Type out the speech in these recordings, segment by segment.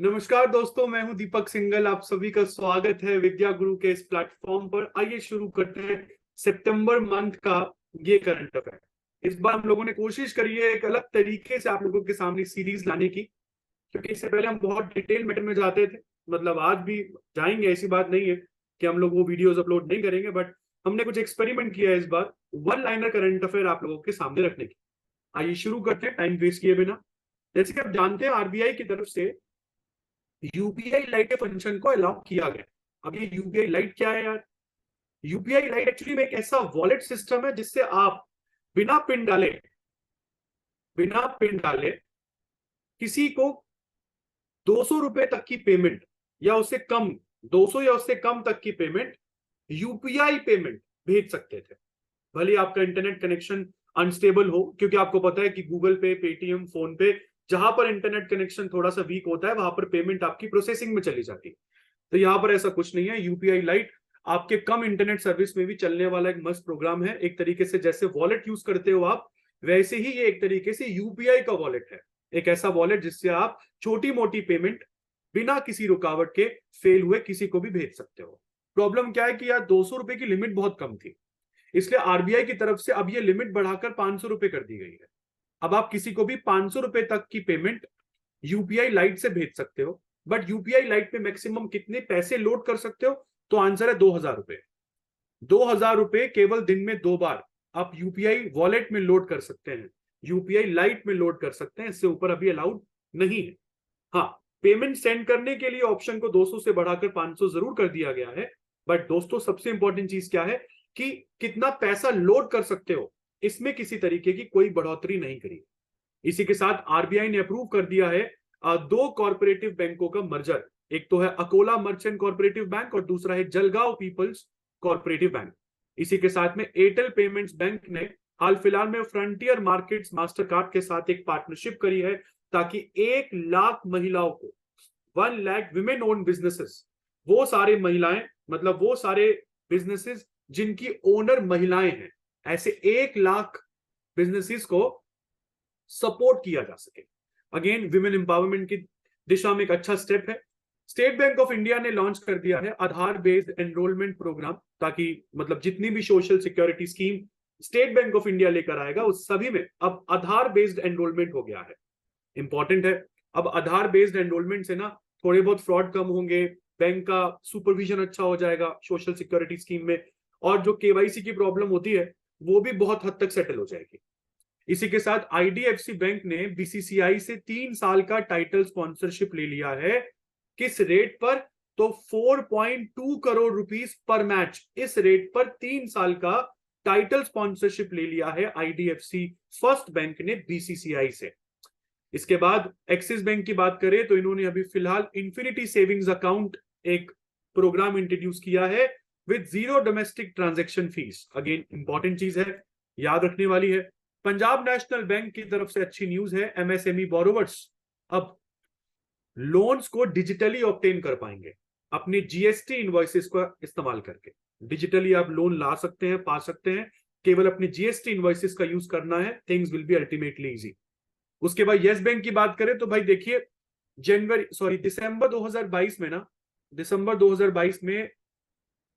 नमस्कार दोस्तों, मैं हूं दीपक सिंघल। आप सभी का स्वागत है विद्या गुरु के इस प्लेटफॉर्म पर। आइए शुरू करते हैं सितंबर मंथ का ये करंट अफेयर। इस बार हम लोगों ने कोशिश करी है एक अलग तरीके से आप लोगों के सामने सीरीज लाने की, क्योंकि इससे पहले हम बहुत डिटेल मैटर में जाते थे। मतलब आज भी जाएंगे, ऐसी बात नहीं है कि हम लोग वो वीडियोस अपलोड नहीं करेंगे, बट हमने कुछ एक्सपेरिमेंट किया है इस बार वन लाइनर करंट अफेयर आप लोगों के सामने रखने की। आइए शुरू करते हैं टाइम वेस्ट किए बिना। जैसे कि आप जानते हैं, आरबीआई की तरफ से यूपीआई लाइट फंक्शन को अलाउ किया गया। अब ये यूपीआई लाइट क्या है यार? यूपीआई लाइट एक्चुअली में एक ऐसा वॉलेट सिस्टम है जिससे आप बिना पिन डाले किसी को 200 रुपए तक की पेमेंट या उससे कम, 200 या उससे कम तक की पेमेंट, यूपीआई पेमेंट भेज सकते थे। भले आपका इंटरनेट कनेक्शन अनस्टेबल हो, क्योंकि आपको पता है कि गूगल पे, पेटीएम, फोन पे, जहां पर इंटरनेट कनेक्शन थोड़ा सा वीक होता है वहां पर पेमेंट आपकी प्रोसेसिंग में चली जाती है। तो यहाँ पर ऐसा कुछ नहीं है। यूपीआई लाइट आपके कम इंटरनेट सर्विस में भी चलने वाला एक मस्त प्रोग्राम है। एक तरीके से जैसे वॉलेट यूज करते हो आप, वैसे ही ये एक तरीके से यूपीआई का वॉलेट है। एक ऐसा वॉलेट जिससे आप छोटी मोटी पेमेंट बिना किसी रुकावट के फेल हुए किसी को भी भेज सकते हो। प्रॉब्लम क्या है कि यार 200 रुपए की लिमिट बहुत कम थी, इसलिए आरबीआई की तरफ से अब ये लिमिट बढ़ाकर 500 रुपए कर दी गई है। अब आप किसी को भी 500 रुपए तक की पेमेंट यूपीआई लाइट से भेज सकते हो। बट यूपीआई लाइट पे मैक्सिमम कितने पैसे लोड कर सकते हो? तो आंसर है 2000 रुपए। 2000 रुपए केवल दिन में 2 बार आप यूपीआई वॉलेट में लोड कर सकते हैं, यूपीआई लाइट में लोड कर सकते हैं। इससे ऊपर अभी अलाउड नहीं है। हाँ, पेमेंट सेंड करने के लिए ऑप्शन को 200 से बढ़ाकर 500 जरूर कर दिया गया है। बट दोस्तों, सबसे इंपॉर्टेंट चीज क्या है कि कितना पैसा लोड कर सकते हो, इसमें किसी तरीके की कोई बढ़ोतरी नहीं करी। इसी के साथ आरबीआई ने अप्रूव कर दिया है दो कॉर्पोरेटिव बैंकों का मर्जर। एक तो है अकोला मर्चेंट कॉर्पोरेटिव बैंक और दूसरा है जलगांव पीपल्स कॉर्पोरेटिव बैंक। इसी के साथ में एयरटेल पेमेंट्स बैंक ने हाल फिलहाल में फ्रंटियर मार्केट्स मास्टर कार्ड के साथ एक पार्टनरशिप करी है, ताकि 1 लाख महिलाओं को, 1 लाख विमेन ओन बिजनेसेस, वो सारे महिलाएं, मतलब वो सारे बिजनेसेस जिनकी ओनर महिलाएं हैं, ऐसे 1 लाख बिजनेसेस को सपोर्ट किया जा सके। अगेन विमेन एम्पावरमेंट की दिशा में एक अच्छा स्टेप है। स्टेट बैंक ऑफ इंडिया ने लॉन्च कर दिया है आधार बेस्ड एनरोलमेंट प्रोग्राम, ताकि मतलब जितनी भी social security scheme state bank of India लेकर आएगा उस सभी में अब आधार बेस्ड एनरोलमेंट हो गया है। इंपॉर्टेंट है। अब आधार बेस्ड एनरोलमेंट से ना थोड़े बहुत फ्रॉड कम होंगे, बैंक का सुपरविजन अच्छा हो जाएगा सोशल सिक्योरिटी स्कीम में, और जो केवाईसी की प्रॉब्लम होती है वो भी बहुत हद तक सेटल हो जाएगी। इसी के साथ आईडीएफसी बैंक ने बीसीसीआई से 3 साल का टाइटल स्पॉन्सरशिप ले लिया है। किस रेट पर? तो 4.2 करोड़ रुपीस पर मैच। इस रेट पर 3 साल का टाइटल स्पॉन्सरशिप ले लिया है आईडीएफसी फर्स्ट बैंक ने बीसीसीआई से। इसके बाद एक्सिस बैंक की बात करें तो इन्होंने अभी फिलहाल इंफिनिटी सेविंग्स अकाउंट एक प्रोग्राम इंट्रोड्यूस किया है with zero domestic transaction fees. Again important चीज है, याद रखने वाली है। पंजाब नेशनल बैंक की तरफ से अच्छी न्यूज है, एमएसएमई बोरोवर्स अब लोन्स को डिजिटली ऑब्टेन कर पाएंगे। अपने जीएसटी इनवॉइसेस का इस्तेमाल करके डिजिटली आप लोन ला सकते हैं, पा सकते हैं। केवल अपने जीएसटी इनवॉइसेस का यूज करना है, things will be ultimately easy. उसके बाद यस बैंक की बात करें तो भाई देखिए, दिसंबर 2022 में ना, दिसंबर 2022 में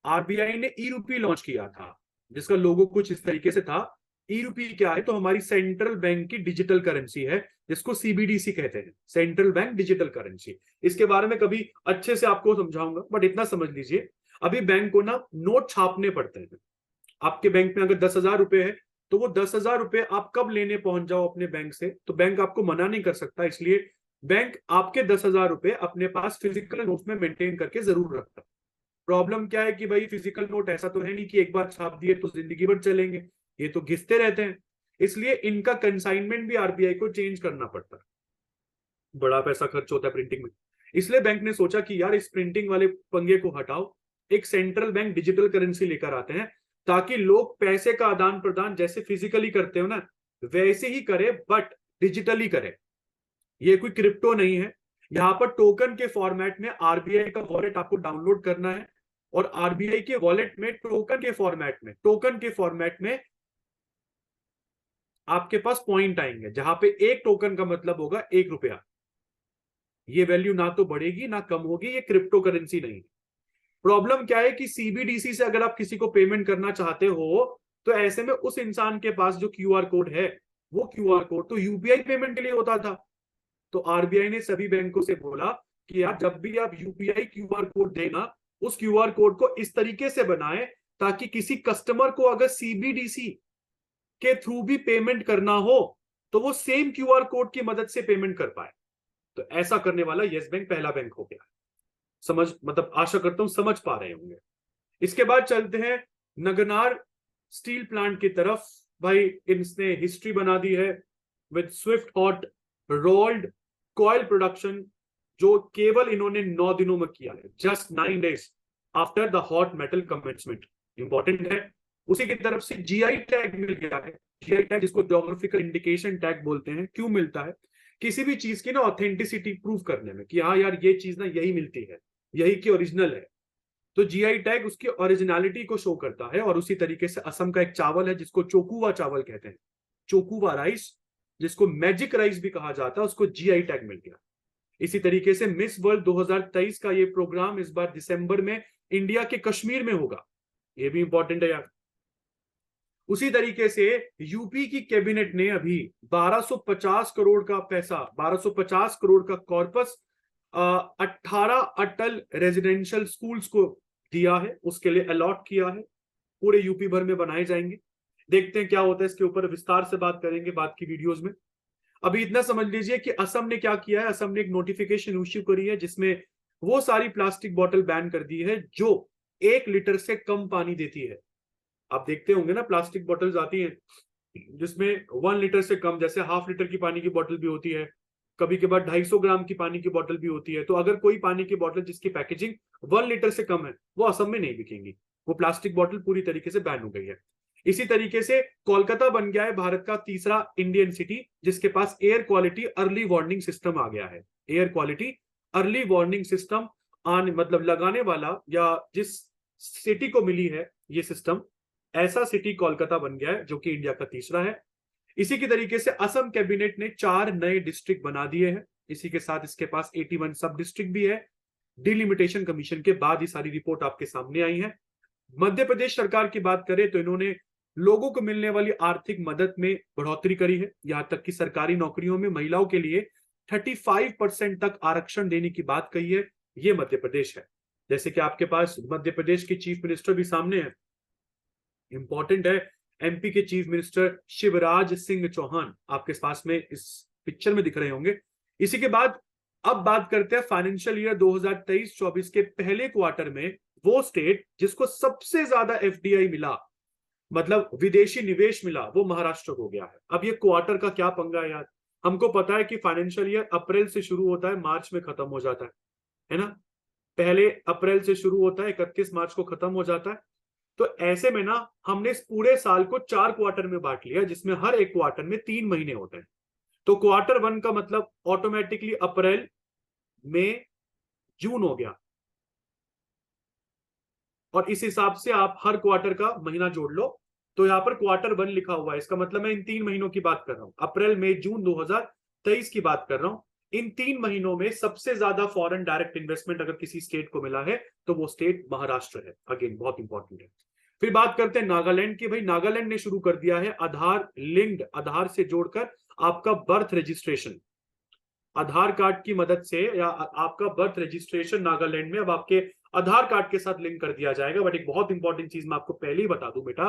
आरबीआई ने ई रूपी लॉन्च किया था, जिसका लोगो कुछ इस तरीके से था। ई रूपी क्या है? तो हमारी सेंट्रल बैंक की डिजिटल करेंसी है, जिसको सीबीडीसी कहते हैं, सेंट्रल बैंक डिजिटल करेंसी। इसके बारे में कभी अच्छे से आपको समझाऊंगा, बट इतना समझ लीजिए, अभी बैंक को ना नोट छापने पड़ते हैं। आपके बैंक में अगर 10,000 रुपए है, तो वो 10,000 रुपए आप कब लेने पहुंच जाओ अपने बैंक से, तो बैंक आपको मना नहीं कर सकता। इसलिए बैंक आपके 10,000 रुपए अपने पास फिजिकल नोट में मेंटेन करके जरूर रखता है। प्रॉब्लम क्या है कि भाई फिजिकल नोट ऐसा तो है नहीं कि एक बार छाप दिए तो जिंदगी भर चलेंगे, ये तो घिसते रहते हैं। इसलिए इनका कंसाइनमेंट भी आरबीआई को चेंज करना पड़ता है, बड़ा पैसा खर्च होता है प्रिंटिंग में। इसलिए बैंक ने सोचा कि यार इस प्रिंटिंग वाले पंगे को हटाओ, एक सेंट्रल बैंक डिजिटल करेंसी लेकर आते हैं, ताकि लोग पैसे का आदान प्रदान जैसे फिजिकली करते हो ना, वैसे ही करे, बट डिजिटली करे। ये कोई क्रिप्टो नहीं है। यहां पर टोकन के फॉर्मेट में आरबीआई का वॉलेट आपको डाउनलोड करना है, और आरबीआई के वॉलेट में टोकन के फॉर्मेट में आपके पास पॉइंट आएंगे, जहां पे एक टोकन का मतलब होगा 1 रुपया। ये वैल्यू ना तो बढ़ेगी ना कम होगी, ये क्रिप्टो करेंसी नहीं। प्रॉब्लम क्या है कि सीबीडीसी से अगर आप किसी को पेमेंट करना चाहते हो तो ऐसे में उस इंसान के पास जो क्यूआर कोड है, वो क्यूआर कोड तो यूपीआई पेमेंट के लिए होता था। तो आरबीआई ने सभी बैंकों से बोला कि यार जब भी आप यूपीआई क्यूआर कोड देना, उस क्यूआर कोड को इस तरीके से बनाए ताकि किसी कस्टमर को अगर सीबीडीसी के थ्रू भी पेमेंट करना हो तो वो सेम क्यूआर कोड की मदद से पेमेंट कर पाए। तो ऐसा करने वाला यस बैंक पहला बैंक हो गया। समझ, मतलब आशा करता हूं समझ पा रहे होंगे। इसके बाद चलते हैं नगनार स्टील प्लांट की तरफ। भाई इसने हिस्ट्री बना दी है with Swift hot rolled coil production, जो केवल इन्होंने 9 दिनों में किया है, just 9 days after the hot metal commencement. Important है। उसी की तरफ से जीआई टैग मिल गया है। जीआई टैग जिसको ज्योग्राफिकल इंडिकेशन टैग बोलते हैं, क्यों मिलता है? किसी भी चीज की ना ऑथेंटिसिटी प्रूव करने में कि हाँ यार ये चीज ना यही मिलती है, यही की ओरिजिनल है। तो जीआई टैग उसकी ओरिजिनलिटी को शो करता है। और उसी तरीके से असम का एक चावल है जिसको चोकुवा चावल कहते हैं, चोकुवा राइस, जिसको मैजिक राइस भी कहा जाता है, उसको जीआई टैग मिल गया। इसी तरीके से मिस वर्ल्ड 2023 का ये प्रोग्राम इस बार दिसंबर में इंडिया के कश्मीर में होगा, ये भी इंपॉर्टेंट है यार। उसी तरीके से यूपी की कैबिनेट ने अभी 1250 करोड़ का पैसा, 1250 करोड़ का कॉर्पस 18 अटल रेजिडेंशियल स्कूल्स को दिया है, उसके लिए अलॉट किया है। पूरे यूपी भर में बनाए जाएंगे। देखते हैं क्या होता है, इसके ऊपर विस्तार से बात करेंगे बाद की वीडियोस में। अभी इतना समझ लीजिए कि असम ने क्या किया है। असम ने एक नोटिफिकेशन इश्यू करी है जिसमें वो सारी प्लास्टिक बोतल बैन कर दी है जो 1 लीटर से कम पानी देती है। आप देखते होंगे ना प्लास्टिक बोतल्स आती हैं जिसमें 1 लीटर से कम, जैसे हाफ लीटर की पानी की बोतल भी होती है, कभी के बाद 250 ग्राम की पानी की बोतल भी होती है। तो अगर कोई पानी की बोतल जिसकी पैकेजिंग 1 लीटर से कम है, वो असम में नहीं बिकेंगी। वो प्लास्टिक बोतल पूरी तरीके से बैन हो गई है। इसी तरीके से कोलकाता बन गया है भारत का तीसरा इंडियन सिटी जिसके पास air quality early warning system आ गया है। Air quality early warning system आने मतलब लगाने वाला, या जिस सिटी को मिली है ये सिस्टम, ऐसा सिटी कोलकाता बन गया है जो कि इंडिया का तीसरा है। इसी के तरीके से असम कैबिनेट ने 4 नए डिस्ट्रिक्ट बना दिए हैं। इसी के साथ इसके पास 81 सब डिस्ट्रिक्ट भी है। डिलिमिटेशन कमीशन के बाद ये सारी रिपोर्ट आपके सामने आई है। मध्य प्रदेश सरकार की बात करें तो इन्होंने लोगों को मिलने वाली आर्थिक मदद में बढ़ोतरी करी है। यहां तक कि सरकारी नौकरियों में महिलाओं के लिए 35% तक आरक्षण देने की बात कही है। ये मध्य प्रदेश है। जैसे कि आपके पास मध्य प्रदेश के चीफ मिनिस्टर भी सामने है, इंपॉर्टेंट है। एमपी के चीफ मिनिस्टर शिवराज सिंह चौहान आपके पास में इस पिक्चर में दिख रहे होंगे। इसी के बाद अब बात करते हैं फाइनेंशियल ईयर 2023-24 के पहले क्वार्टर में वो स्टेट जिसको सबसे ज्यादा एफडीआई मिला, मतलब विदेशी निवेश मिला, वो महाराष्ट्र हो गया है। अब ये क्वार्टर का क्या पंगा है यार। हमको पता है कि फाइनेंशियल ईयर अप्रैल से शुरू होता है, मार्च में खत्म हो जाता है ना। पहले अप्रैल से शुरू होता है, 31 मार्च को खत्म हो जाता है। तो ऐसे में ना हमने इस पूरे साल को 4 क्वार्टर में बांट लिया जिसमें हर एक क्वार्टर में 3 महीने होते हैं। तो क्वार्टर 1 का मतलब ऑटोमेटिकली अप्रैल, मई, जून हो गया। और इस हिसाब से आप हर क्वार्टर का महीना जोड़ लो। तो यहां पर क्वार्टर 1 लिखा हुआ है, इसका मतलब मैं इन 3 महीनों की बात कर रहा हूं, अप्रैल मई जून 2023 की बात कर रहा हूं। इन 3 महीनों में सबसे ज्यादा फॉरेन डायरेक्ट इन्वेस्टमेंट अगर किसी स्टेट को मिला है तो वो स्टेट महाराष्ट्र है। अगेन बहुत इंपॉर्टेंट है। फिर बात करते हैं नागालैंड की। भाई नागालैंड ने शुरू कर दिया है आधार लिंक्ड, आधार से जोड़कर आपका बर्थ रजिस्ट्रेशन। आधार कार्ड की मदद से या आपका बर्थ रजिस्ट्रेशन नागालैंड में अब आपके आधार कार्ड के साथ लिंक कर दिया जाएगा। बट एक बहुत इंपॉर्टेंट चीज मैं आपको पहले ही बता दूं बेटा,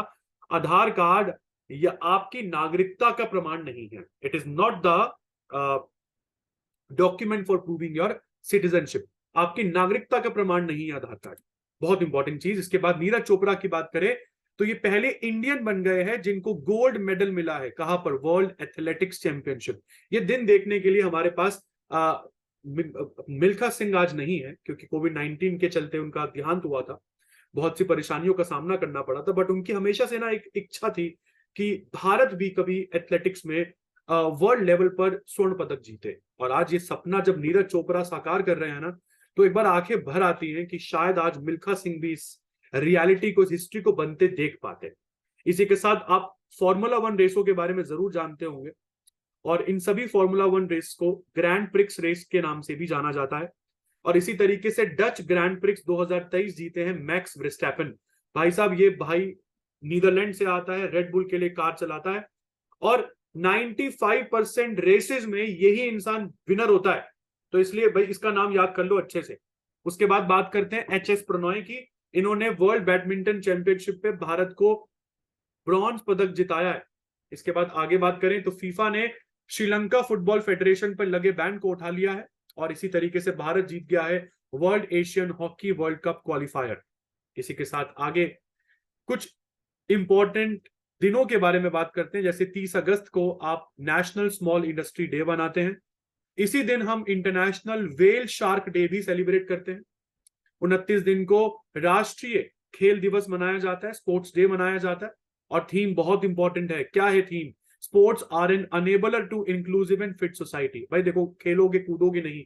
आधार कार्ड या आपकी नागरिकता का प्रमाण नहीं है। It is not the document for proving your citizenship. आपकी नागरिकता का प्रमाण नहीं है आधार कार्ड। बहुत इंपॉर्टेंट चीज। इसके बाद नीरज चोपड़ा की बात करें तो ये पहले इंडियन बन गए हैं जिनको गोल्ड मेडल मिला है। कहां पर? World athletics championship. ये दिन देखने के लिए हमारे पास मिल्खा सिंह आज नहीं है क्योंकि कोविड-19 के चलते उनका देहांत हुआ था, बहुत सी परेशानियों का सामना करना पड़ा था। बट उनकी हमेशा से ना एक इच्छा थी कि भारत भी कभी एथलेटिक्स में वर्ल्ड लेवल पर स्वर्ण पदक जीते। और आज ये सपना जब नीरज चोपड़ा साकार कर रहे हैं ना, तो एक बार आंखें भर आती हैं कि शायद आज मिल्खा सिंह भी इस रियलिटी को, इस हिस्ट्री को बनते देख पाते। इसी के साथ आप फॉर्मूला 1 रेसों के बारे में जरूर जानते होंगे। और इन सभी फॉर्मूला 1 रेस को ग्रैंड प्रिक्स रेस के नाम से भी जाना जाता है। और इसी तरीके से डच ग्रैंड प्रिक्स 2023 जीते हैं मैक्स वर्स्टैपेन। भाई साहब, ये भाई नीदरलैंड से आता है, रेड बुल के लिए कार चलाता है, और 95% रेसेस में यही इंसान विनर होता है। तो इसलिए भाई इसका नाम याद कर लो अच्छे से। उसके बाद बात करते हैं एच एस प्रणॉय की। इन्होंने वर्ल्ड बैडमिंटन चैंपियनशिप पे भारत को ब्रॉन्ज पदक जिताया है। इसके बाद आगे बात करें तो फीफा ने श्रीलंका फुटबॉल फेडरेशन पर लगे बैन को उठा लिया है, और इसी तरीके से भारत जीत गया है world Asian hockey world cup qualifier. इसी के साथ आगे कुछ इंपॉर्टेंट दिनों के बारे में बात करते हैं। जैसे 30 अगस्त को आप नेशनल स्मॉल इंडस्ट्री डे बनाते हैं। इसी दिन हम इंटरनेशनल व्हेल शार्क डे भी सेलिब्रेट करते हैं। 29 दिन को राष्ट्रीय खेल दिवस मनाया जाता है, स्पोर्ट्स डे मनाया जाता है। और थीम बहुत इंपॉर्टेंट है। क्या है theme? Sports are an enabler to inclusive and fit society. भाई देखो, खेलोगे कूदोगे नहीं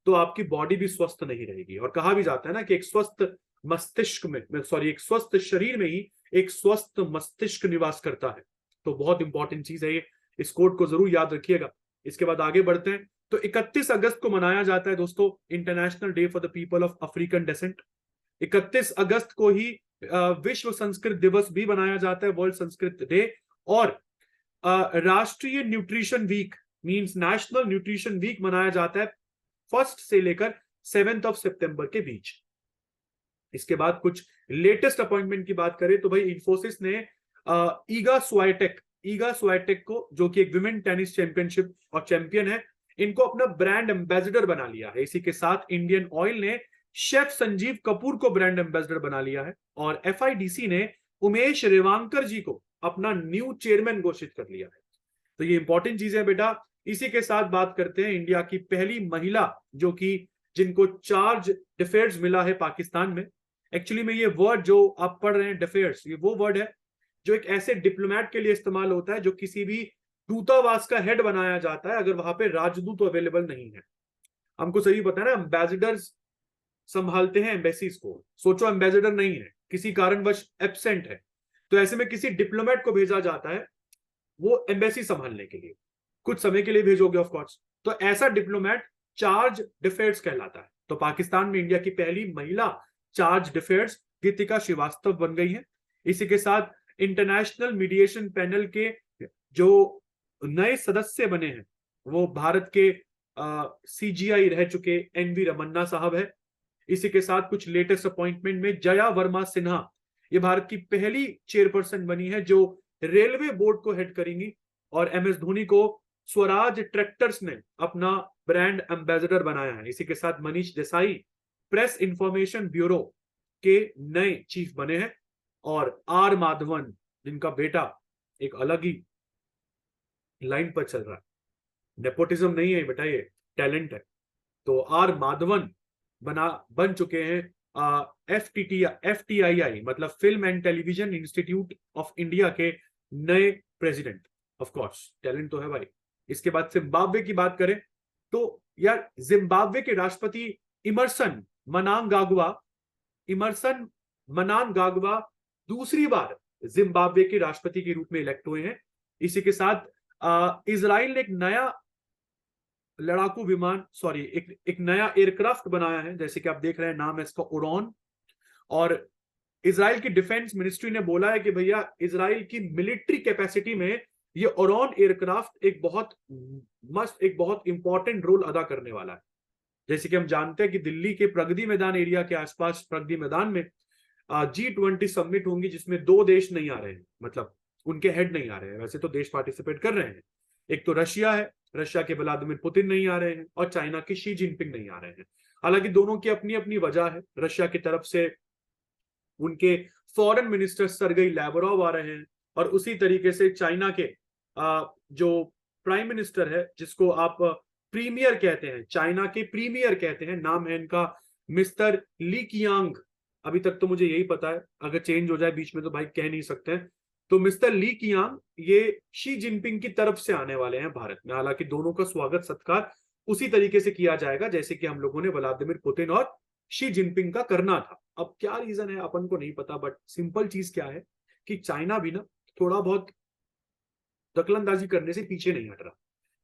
तो आपकी बॉडी भी स्वस्थ नहीं रहेगी। और कहा भी जाता है ना कि एक स्वस्थ मस्तिष्क में, सॉरी, एक स्वस्थ शरीर में ही एक स्वस्थ मस्तिष्क निवास करता है। तो बहुत इंपॉर्टेंट चीज है ये, इस कोड को जरूर याद रखिएगा। इसके बाद आगे बढ़ते हैं तो 31 अगस्त को मनाया जाता है दोस्तों international day for the people of African descent. 31 अगस्त को ही विश्व संस्कृत दिवस भी मनाया जाता है, वर्ल्ड संस्कृत डे। और राष्ट्रीय nutrition week means national nutrition week मनाया जाता है 1 से लेकर 7 सितंबर के बीच। इसके बाद कुछ लेटेस्ट अपॉइंटमेंट की बात करें तो भाई इंफोसिस ने ईगा स्वाइटेक को, जो कि एक विमेन टेनिस चैंपियनशिप और चैंपियन है, इनको अपना ब्रांड एम्बेसडर बना लिया है। इसी के साथ इंडियन ऑयल ने शेफ संजीव कपूर को ब्रांड एम्बेसडर बना लिया है, और एफआईडीसी ने उमेश रेवांकर जी को अपना न्यू चेयरमैन घोषित कर लिया है। तो ये इंपॉर्टेंट चीज है बेटा। इसी के साथ बात करते हैं इंडिया की पहली महिला जो कि जिनको चार्ज डिफेयर्स मिला है पाकिस्तान में। एक्चुअली में ये वर्ड जो आप पढ़ रहे हैं डिफेयर्स, ये वो वर्ड है जो एक ऐसे डिप्लोमेट के लिए इस्तेमाल होता है जो किसी भी दूतावास का हेड बनाया जाता है अगर वहां पे राजदूत अवेलेबल नहीं है। हमको सही पता है ना, एम्बेसडर्स संभालते हैं एम्बेसीज को। सोचो एम्बेसडर नहीं है, किसी कारणवश एब्सेंट है, तो ऐसे में किसी डिप्लोमेट को भेजा जाता है वो एम्बेसी संभालने के लिए, कुछ समय के लिए भेजोगे ऑफ कोर्स। तो ऐसा डिप्लोमेट चार्ज डिफेयर्स कहलाता है। तो पाकिस्तान में इंडिया की पहली महिला चार्ज डिफेयर्स गीतिका श्रीवास्तव बन गई है। इसी के साथ इंटरनेशनल मीडिएशन पैनल के जो नए सदस्य बने हैं वो भारत के सीजीआई रह चुके एनवी रमन्ना साहब है। इसी के साथ कुछ लेटेस्ट अपॉइंटमेंट में जया वर्मा सिन्हा, ये भारत की पहली चेयरपर्सन बनी है जो रेलवे बोर्ड को हेड करेंगी। और एमएस धोनी को स्वराज ट्रैक्टर्स ने अपना ब्रांड एम्बेसडर बनाया है। इसी के साथ Manish Desai press information bureau के नए चीफ बने हैं। और आर माधवन, जिनका बेटा एक अलग ही लाइन पर चल रहा है, नेपोटिज्म नहीं है बेटा, ये टैलेंट है। तो आर माधवन बन चुके हैं एफटीआई मतलब film and television institute of India के नए प्रेसिडेंट। ऑफ कोर्स टैलेंट तो है भाई। इसके बाद जिम्बाब्वे की बात करें तो यार जिम्बाब्वे के राष्ट्रपति इमरसन मनांगाग्वा दूसरी बार जिम्बाब्वे के राष्ट्रपति के रूप में इलेक्ट हुए हैं। इसी के साथ इजराइल ने एक नया लड़ाकू विमान, सॉरी, एक नया एयरक्राफ्ट बनाया है, जैसे कि आप देख रहे हैं, नाम है इसका उड़ान। और इजराइल की डिफेंस मिनिस्ट्री ने बोला है कि भैया इजराइल की मिलिट्री कैपेसिटी में ये उड़ान एयरक्राफ्ट एक बहुत इंपॉर्टेंट रोल अदा करने वाला है। जैसे कि हम जानते हैं कि दिल्ली के प्रगति मैदान एरिया के आसपास प्रगति मैदान में G20 समिट होंगी जिसमें 2 देश नहीं आ रहे हैं, मतलब उनके हेड नहीं आ रहे हैं। वैसे तो देश पार्टिसिपेट कर रहे हैं। एक तो रशिया है, रशिया के व्लादिमीर पुतिन नहीं आ रहे हैं, और चाइना के शी जिनपिंग नहीं आ रहे हैं। हालांकि दोनों की अपनी अपनी वजह है। रशिया की तरफ से उनके फॉरेन मिनिस्टर सरगेई लैवरोव आ रहे हैं, और उसी तरीके से चाइना के जो प्राइम मिनिस्टर है, जिसको आप प्रीमियर कहते हैं, चाइना के प्रीमियर कहते हैं, नाम है इनका मिस्टर ली कियांग। अभी तक तो मुझे यही पता है, अगर चेंज हो जाए बीच में तो भाई कह नहीं सकते हैं। तो मिस्टर ली कियांग ये शी जिनपिंग की तरफ से आने वाले हैं भारत में। हालांकि दोनों का स्वागत सत्कार उसी तरीके से किया जाएगा जैसे कि हम लोगों ने व्लादिमीर पुतिन और शी जिनपिंग का करना था। अब क्या रीजन है अपन को नहीं पता, बट सिंपल चीज क्या है कि चाइना भी ना थोड़ा बहुत दखलंदाजी करने से पीछे नहीं हट रहा।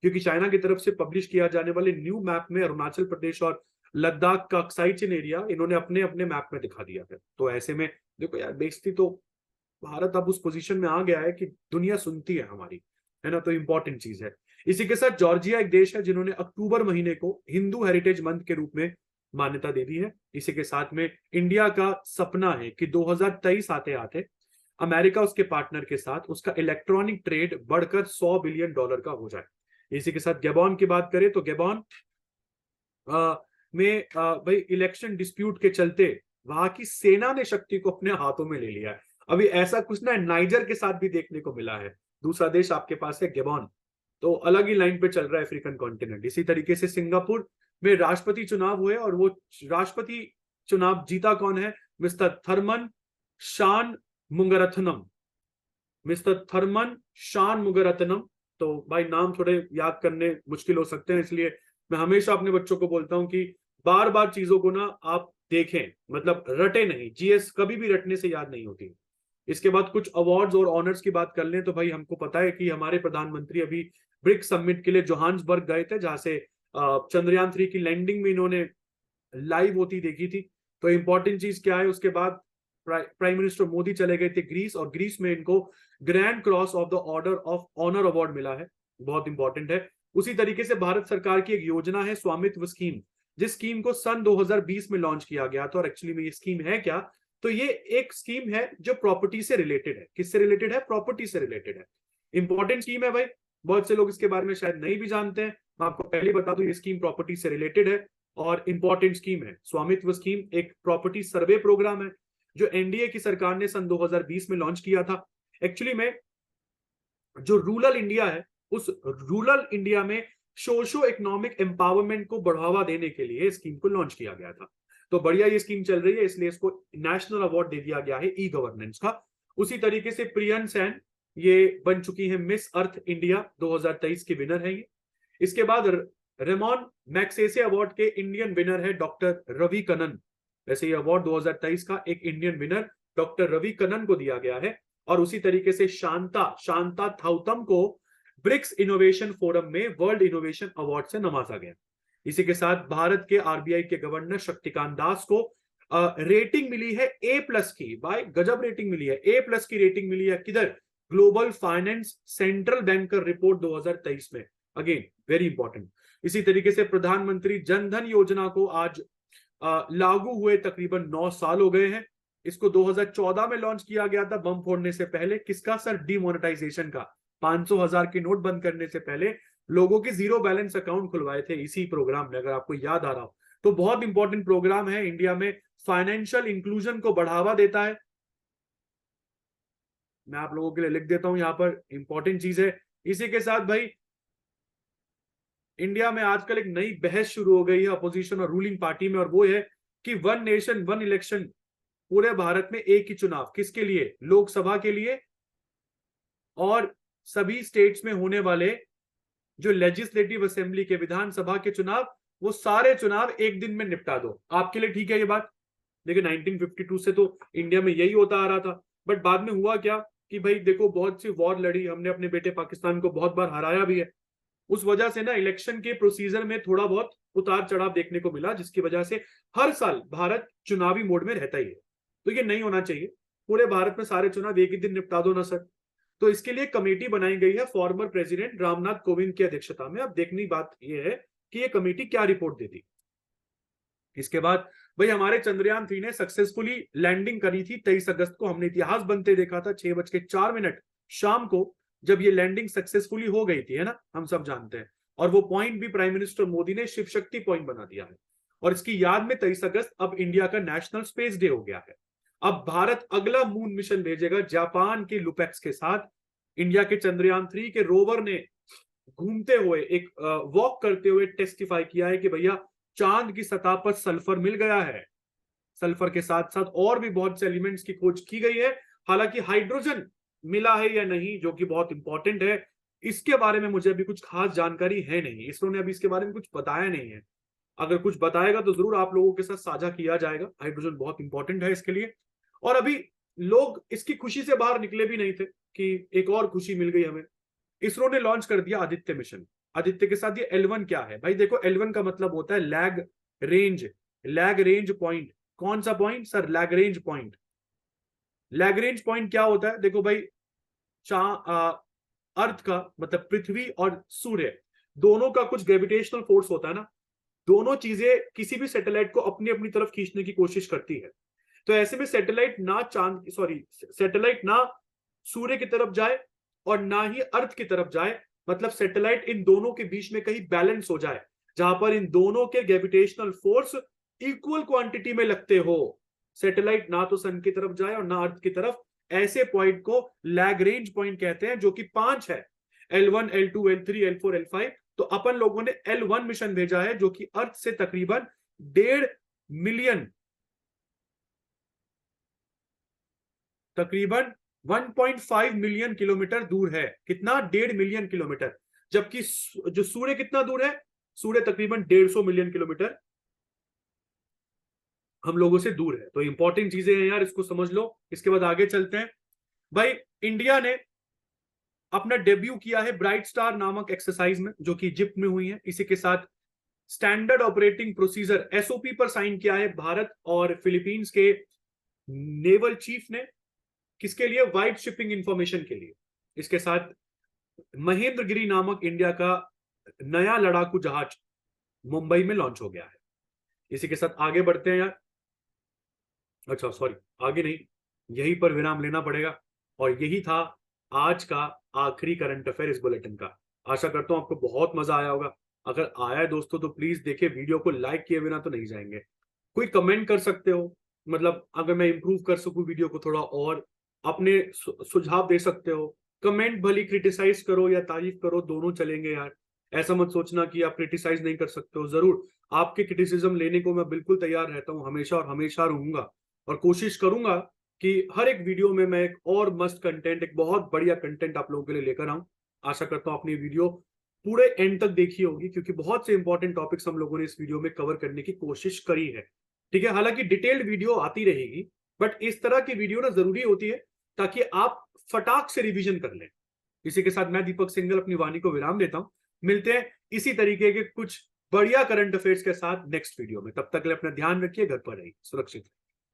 क्योंकि चाइना की तरफ से पब्लिश किया जाने वाले न्यू मैप में अरुणाचल प्रदेश और लद्दाख का अक्साई चिन एरिया इन्होंने अपने अपने मैप में दिखा दिया है। तो ऐसे में देखो यार, बेइज्जती तो, भारत अब उस पोजीशन में आ गया है कि दुनिया सुनती है हमारी, है ना, तो इंपॉर्टेंट चीज है। इसी के साथ जॉर्जिया एक देश है जिन्होंने अक्टूबर महीने को हिंदू हेरिटेज मंथ के रूप में मान्यता दे दी है। इसी के साथ में इंडिया का सपना है कि 2023 आते आते अमेरिका उसके पार्टनर के साथ उसका इलेक्ट्रॉनिक ट्रेड बढ़कर $100 बिलियन का हो जाए। इसी के साथ गैबॉन की बात करें तो गैबॉन में भाई इलेक्शन डिस्प्यूट के चलते वहां की सेना ने शक्ति को अपने हाथों में ले लिया है। अभी ऐसा कुछ ना नाइजर के साथ भी देखने को मिला है। दूसरा देश आपके पास है गैबॉन, तो अलग ही लाइन पे चल रहा है अफ्रीकन कॉन्टिनेंट। इसी तरीके से सिंगापुर में राष्ट्रपति चुनाव हुए और वो राष्ट्रपति चुनाव जीता कौन है? मिस्टर थर्मन शान मुंगरथनम, मिस्टर थर्मन शान मुंगरथनम। तो भाई नाम थोड़े याद करने मुश्किल हो सकते हैं, इसलिए मैं हमेशा अपने बच्चों को बोलता हूं कि बार बार चीजों को ना आप देखें, मतलब रटे नहीं। जीएस कभी भी रटने से याद नहीं होती। इसके बाद कुछ अवार्ड्स और ऑनर्स की बात कर लें तो भाई हमको पता है कि हमारे प्रधानमंत्री अभी ब्रिक्स समिट के लिए जोहान्सबर्ग गए थे, जहां से चंद्रयान 3 की लैंडिंग में इन्होंने लाइव होती देखी थी। तो इंपॉर्टेंट चीज क्या है, उसके बाद प्राइम मिनिस्टर मोदी चले गए थे ग्रीस, और ग्रीस में इनको grand cross of the order of honour award मिला है, बहुत इंपॉर्टेंट है। उसी तरीके से भारत सरकार की एक योजना है स्वामित्व स्कीम, जिस स्कीम को सन 2020 में लॉन्च किया गया था। और एक्चुअली में ये स्कीम है क्या, तो ये एक स्कीम है जो प्रॉपर्टी से रिलेटेड है। किससे रिलेटेड है? प्रॉपर्टी से रिलेटेड है। इंपॉर्टेंट स्कीम है भाई, बहुत से लोग इसके बारे में शायद नहीं भी जानते हैं। मैं आपको पहले बता दूं, ये स्कीम प्रॉपर्टी से रिलेटेड है और इंपॉर्टेंट स्कीम है। स्वामित्व स्कीम एक प्रॉपर्टी सर्वे प्रोग्राम है जो एनडीए की सरकार ने सन 2020 में लॉन्च किया था। एक्चुअली में जो रूरल इंडिया है, उस रूरल इंडिया में सोशो इकोनॉमिक एम्पावरमेंट को बढ़ावा देने के लिए स्कीम को लॉन्च किया गया था। तो बढ़िया ये स्कीम चल रही है, इसलिए इसको नेशनल अवार्ड दे दिया गया है ई गवर्नेंस का। उसी तरीके से प्रियन सेन ये बन चुकी है मिस अर्थ इंडिया 2023 की विनर है ये। इसके बाद रेमॉन मैग्सेसे अवार्ड के इंडियन विनर है डॉक्टर रवि कन्नन। वैसे ये अवार्ड 2023 का एक Indian winner doctor Ravi Kannan को दिया गया है। और उसी तरीके से शांता थाउतम को ब्रिक्स इनोवेशन फोरम में वर्ल्ड इनोवेशन अवार्ड से नवाजा गया। इसी के साथ भारत के आरबीआई के गवर्नर शक्तिकांत दास को रेटिंग मिली है A+ की। भाई गजब रेटिंग मिली है, A+ की रेटिंग मिली है। किधर? Global finance central banker report 2023 में। Again very important. इसी तरीके से प्रधानमंत्री जनधन योजना को आज लागू हुए तकरीबन 9 साल हो गए हैं। इसको 2014 में लॉन्च किया गया था बम फोड़ने से पहले। किसका सर? डिमोनेटाइजेशन का। 500,000 के नोट बंद करने से पहले लोगों के जीरो बैलेंस अकाउंट खुलवाए थे इसी प्रोग्राम में, अगर आपको याद आ रहा हो तो। बहुत इंपॉर्टेंट प्रोग्राम है, इंडिया में फाइनेंशियल इंक्लूजन को बढ़ावा देता है। मैं आप लोगों के लिए लिख देता हूं यहां पर, इंपॉर्टेंट चीज है। इसी के साथ भाई इंडिया में आजकल एक नई बहस शुरू हो गई है अपोजिशन और रूलिंग पार्टी में, और वो है कि 1 नेशन 1 इलेक्शन, पूरे भारत में एक ही चुनाव। किसके लिए? लोकसभा के लिए। और सभी स्टेट्स में होने वाले जो लेजिस्लेटिव असेंबली के, विधानसभा के चुनाव, वो सारे चुनाव एक दिन में निपटा दो। आपके लिए ठीक है ये बात? देखिए 1952 से तो इंडिया में यही होता आ रहा था। बट बाद में हुआ क्या कि भाई देखो, बहुत सी वॉर लड़ी हमने, अपने बेटे पाकिस्तान को बहुत बार हराया भी है। उस वजह से ना इलेक्शन के प्रोसीजर में थोड़ा बहुत उतार चढ़ाव देखने को मिला, जिसकी वजह से हर साल भारत चुनावी मोड में रहता ही है। तो ये नहीं होना चाहिए। पूरे भारत में सारे चुनाव एक ही दिन निपटा दो ना सर। तो इसके लिए कमेटी बनाई गई है फॉर्मर प्रेसिडेंट रामनाथ कोविंद की अध्यक्षता में। अब देखने की बात यह है कि ये कमेटी क्या रिपोर्ट देती। इसके बाद भाई हमारे चंद्रयान 3 ने सक्सेसफुली लैंडिंग करी थी 23 अगस्त को। हमने इतिहास बनते देखा था 6:04 शाम को, जब ये लैंडिंग सक्सेसफुली हो गई थी, है ना, हम सब जानते हैं। और वो पॉइंट भी प्राइम मिनिस्टर मोदी ने शिव शक्ति पॉइंट बना दिया है। और इसकी याद में 23 अगस्त अब इंडिया का नेशनल स्पेस डे हो गया है। अब भारत अगला मून मिशन भेजेगा जापान के लुपेक्स के साथ। इंडिया के चंद्रयान 3 के रोवर ने घूमते हुए, एक वॉक करते हुए टेस्टिफाई किया है कि भैया चांद की सतह पर सल्फर मिल गया है। सल्फर के साथ साथ और भी बहुत से एलिमेंट्स की खोज की गई है। हालांकि हाइड्रोजन मिला है या नहीं, जो कि बहुत इंपॉर्टेंट है, इसके बारे में मुझे अभी कुछ खास जानकारी है नहीं। इसरो ने अभी इसके बारे में कुछ बताया नहीं है। अगर कुछ बताएगा तो जरूर आप लोगों के साथ साझा किया जाएगा। हाइड्रोजन बहुत इंपॉर्टेंट है इसके लिए। और अभी लोग इसकी खुशी से बाहर निकले भी नहीं थे कि एक और खुशी मिल गई हमें। इसरो ने लॉन्च कर दिया आदित्य मिशन। आदित्य के साथ ये L1 क्या है भाई? देखो L1 का मतलब होता है lag range, lag range point. कौन सा point sir? Lag range point. Lag range point क्या होता है? देखो भाई, अर्थ का मतलब पृथ्वी और सूर्य दोनों का कुछ ग्रेविटेशनल फोर्स होता है ना, दोनों चीजें किसी भी सैटेलाइट को अपनी अपनी तरफ खींचने की कोशिश करती है। तो ऐसे में सैटेलाइट ना सैटेलाइट ना सूर्य की तरफ जाए और ना ही अर्थ की तरफ जाए, मतलब सैटेलाइट इन दोनों के बीच में कहीं बैलेंस हो जाए, जहां पर इन दोनों के ग्रेविटेशनल फोर्स इक्वल क्वांटिटी में लगते हो। सैटेलाइट ना तो सन की तरफ जाए और ना अर्थ की तरफ, ऐसे पॉइंट को लैग रेंज पॉइंट कहते हैं, जो कि 5 है, L1, L2, L3, L4, L5। तो अपन लोगों ने L1 मिशन भेजा है, जो कि अर्थ से तकरीबन 1.5 मिलियन, तकरीबन 1.5 मिलियन किलोमीटर दूर है। कितना? 1.5 मिलियन किलोमीटर। जबकि जो सूर्य कितना दूर है? सूर्य तकरीबन 150 मिलियन किलोमीटर हम लोगों से दूर है। तो इंपॉर्टेंट चीजें हैं यार, इसको समझ लो। इसके बाद आगे चलते हैं भाई। इंडिया ने अपना डेब्यू किया है ब्राइट स्टार नामक एक्सरसाइज में, जो कि इजिप्ट में हुई है। इसी के साथ स्टैंडर्ड ऑपरेटिंग प्रोसीजर SOP पर साइन किया है भारत और फिलीपींस के नेवल चीफ ने। किसके लिए? वाइड शिपिंग इंफॉर्मेशन के लिए। इसके साथ महेंद्रगिरी नामक इंडिया का नया लड़ाकू जहाज मुंबई में लॉन्च हो गया है। इसी के साथ आगे बढ़ते हैं यार। अच्छा सॉरी, आगे नहीं, यहीं पर विराम लेना पड़ेगा। और यही था आज का आखिरी करंट अफेयर इस बुलेटिन का। आशा करता हूं आपको बहुत मजा आया होगा। अगर आया है दोस्तों तो प्लीज देखिए, वीडियो को लाइक किए बिना तो नहीं जाएंगे। कोई कमेंट कर सकते हो, मतलब अगर मैं इंप्रूव कर सकूं वीडियो को थोड़ा और, अपने सुझाव दे सकते हो। कमेंट भली क्रिटिसाइज करो या तारीफ करो, दोनों चलेंगे यार। ऐसा मत सोचना कि आप क्रिटिसाइज नहीं कर सकते हो। जरूर आपके क्रिटिसिज्म लेने को मैं बिल्कुल तैयार रहता हूँ, हमेशा और हमेशा रहूंगा। और कोशिश करूंगा कि हर एक वीडियो में मैं एक और मस्त कंटेंट, एक बहुत बढ़िया कंटेंट आप लोगों के लिए लेकर आऊं। आशा करता हूं अपनी वीडियो पूरे एंड तक देखी होगी, क्योंकि बहुत से इंपॉर्टेंट टॉपिक्स हम लोगों ने इस वीडियो में कवर करने की कोशिश करी है। ठीक है, हालांकि डिटेल्ड वीडियो आती रहेगी, बट इस तरह की वीडियो ना जरूरी होती है ताकि आप फटाक से रिवीजन कर लें। इसी के साथ मैं दीपक सिंघल अपनी वाणी को विराम देता हूं। मिलते हैं इसी तरीके के कुछ बढ़िया करंट अफेयर्स के साथ नेक्स्ट वीडियो में। तब तक के लिए अपना ध्यान रखिए, घर पर रहिए, सुरक्षित।